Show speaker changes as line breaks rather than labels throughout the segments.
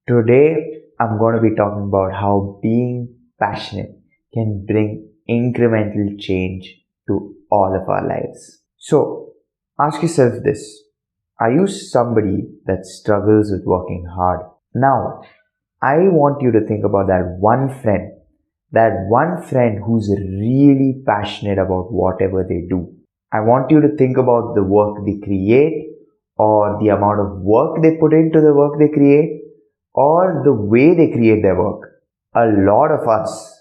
Today, I'm going to be talking about how being passionate can bring incremental change to all of our lives. So, ask yourself this. Are you somebody that struggles with working hard? Now, I want you to think about that one friend who's really passionate about whatever they do. I want you to think about the work they create, or the amount of work they put into the work they create, or the way they create their work. A lot of us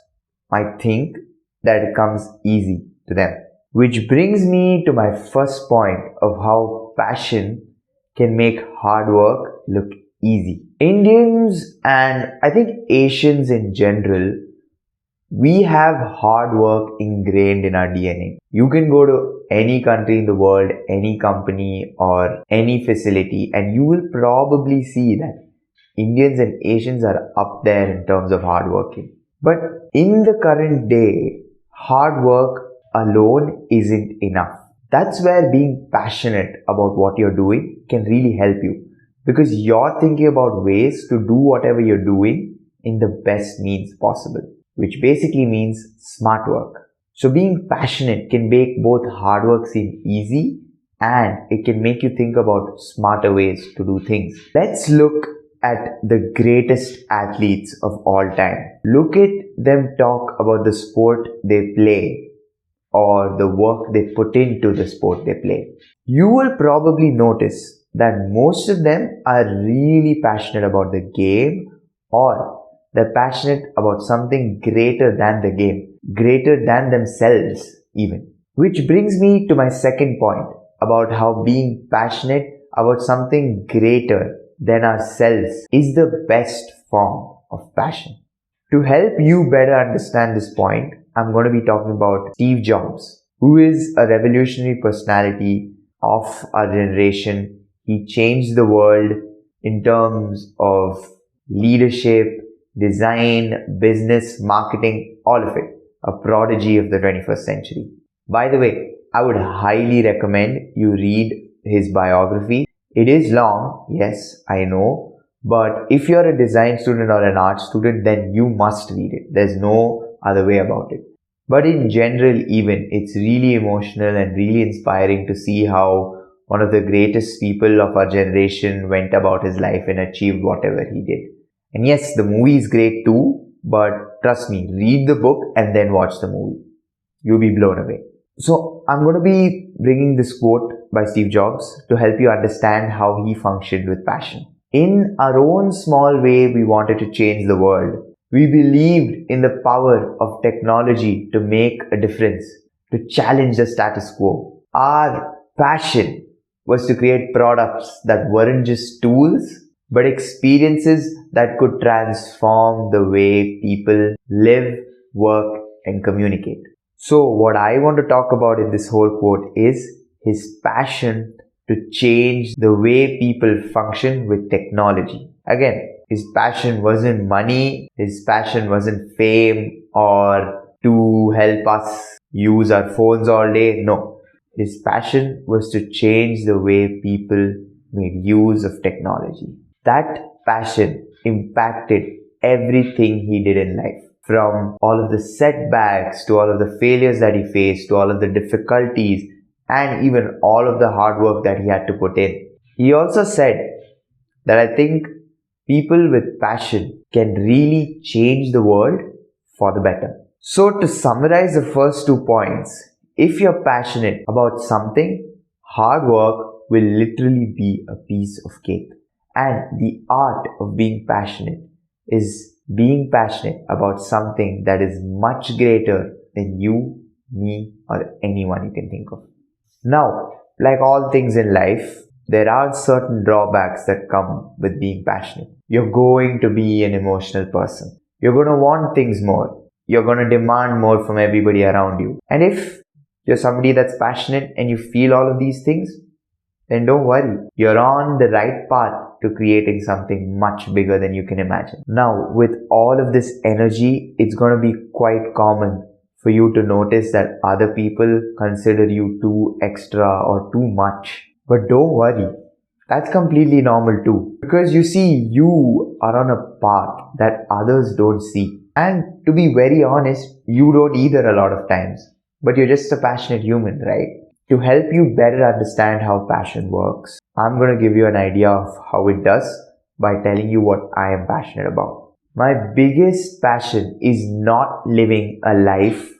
might think that it comes easy to them. Which brings me to my first point of how passion can make hard work look easy. Indians, and I think Asians in general, we have hard work ingrained in our DNA. You can go to any country in the world, any company or any facility, and you will probably see that Indians and Asians are up there in terms of hard working. But in the current day, hard work alone isn't enough. That's where being passionate about what you're doing can really help you, because you're thinking about ways to do whatever you're doing in the best means possible, which basically means smart work. So being passionate can make both hard work seem easy, and it can make you think about smarter ways to do things. Let's look at the greatest athletes of all time. Look at them talk about the sport they play or the work they put into the sport they play. You will probably notice that most of them are really passionate about the game, or they're passionate about something greater than the game, greater than themselves even. Which brings me to my second point about how being passionate about something greater than ourselves is the best form of passion. To help you better understand this point, I'm going to be talking about Steve Jobs, who is a revolutionary personality of our generation. He changed the world in terms of leadership, design, business, marketing, all of it. A prodigy of the 21st century. By the way, I would highly recommend you read his biography. It is long, yes, I know, but if you're a design student or an art student, then you must read it. There's no other way about it. But in general, even, it's really emotional and really inspiring to see how one of the greatest people of our generation went about his life and achieved whatever he did. And yes, the movie is great too, but trust me, read the book and then watch the movie. You'll be blown away. So I'm going to be bringing this quote by Steve Jobs to help you understand how he functioned with passion. In our own small way, we wanted to change the world. We believed in the power of technology to make a difference, to challenge the status quo. Our passion was to create products that weren't just tools, but experiences that could transform the way people live, work, and communicate. So what I want to talk about in this whole quote is his passion to change the way people function with technology. Again, his passion wasn't money, his passion wasn't fame or to help us use our phones all day. No, his passion was to change the way people made use of technology. That passion impacted everything he did in life. From all of the setbacks to all of the failures that he faced to all of the difficulties and even all of the hard work that he had to put in. He also said that I think people with passion can really change the world for the better. So to summarize the first 2 points, if you're passionate about something, hard work will literally be a piece of cake. And the art of being passionate is being passionate about something that is much greater than you, me, or anyone you can think of. Now, like all things in life, there are certain drawbacks that come with being passionate. You're going to be an emotional person. You're going to want things more. You're going to demand more from everybody around you. And if you're somebody that's passionate and you feel all of these things, then don't worry. You're on the right path to creating something much bigger than you can imagine. Now, with all of this energy, it's going to be quite common for you to notice that other people consider you too extra or too much. But don't worry. That's completely normal too. Because you see, you are on a path that others don't see. And to be very honest, you don't either a lot of times. But you're just a passionate human, right? To help you better understand how passion works, I'm going to give you an idea of how it does by telling you what I am passionate about. My biggest passion is not living a life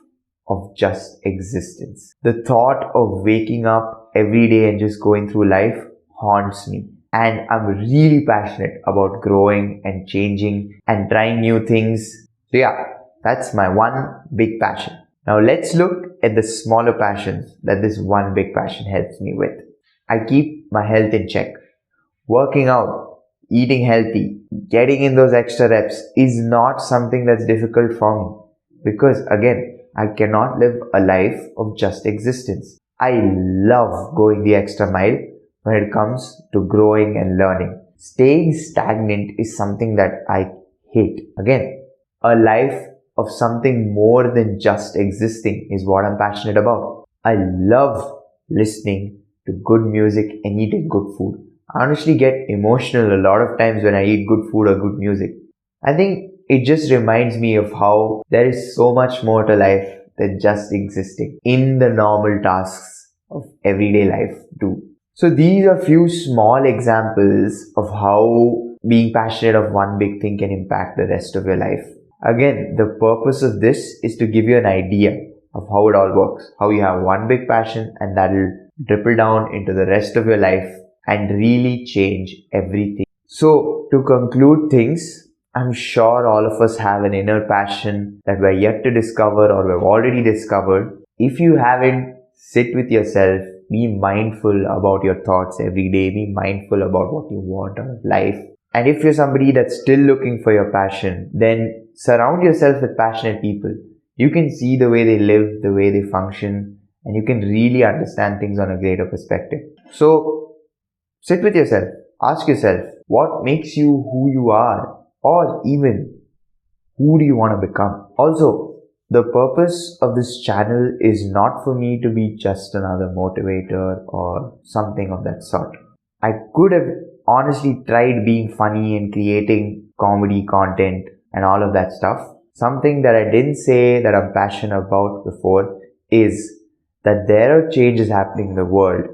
of just existence. The thought of waking up every day and just going through life haunts me. And I'm really passionate about growing and changing and trying new things. So yeah, that's my one big passion. Now let's look at the smaller passions that this one big passion helps me with. I keep my health in check. Working out, eating healthy, getting in those extra reps is not something that's difficult for me. Because again, I cannot live a life of just existence. I love going the extra mile when it comes to growing and learning. Staying stagnant is something that I hate. Again, a life of something more than just existing is what I'm passionate about. I love listening to good music and eating good food. I honestly get emotional a lot of times when I eat good food or good music. I think it just reminds me of how there is so much more to life than just existing in the normal tasks of everyday life too. So these are few small examples of how being passionate of one big thing can impact the rest of your life. Again, the purpose of this is to give you an idea of how it all works, how you have one big passion and that will ripple down into the rest of your life and really change everything. So to conclude things, I'm sure all of us have an inner passion that we're yet to discover or we've already discovered. If you haven't, sit with yourself, be mindful about your thoughts every day, be mindful about what you want out of life. And if you're somebody that's still looking for your passion, then surround yourself with passionate people. You can see the way they live, the way they function, and you can really understand things on a greater perspective. So sit with yourself, ask yourself, what makes you who you are? Or even, who do you want to become? Also, the purpose of this channel is not for me to be just another motivator or something of that sort. I could have honestly tried being funny and creating comedy content and all of that stuff. Something that I didn't say that I'm passionate about before is that there are changes happening in the world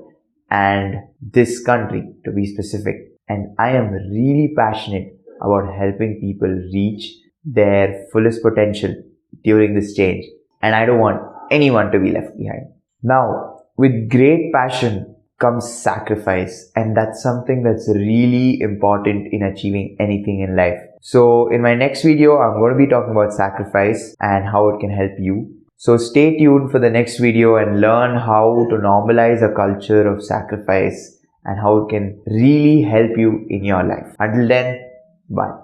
and this country to be specific. And I am really passionate about helping people reach their fullest potential during this change. And I don't want anyone to be left behind. Now, with great passion comes sacrifice, and that's something that's really important in achieving anything in life. So in my next video, I'm going to be talking about sacrifice and how it can help you. So stay tuned for the next video and learn how to normalize a culture of sacrifice and how it can really help you in your life. Until then, bye.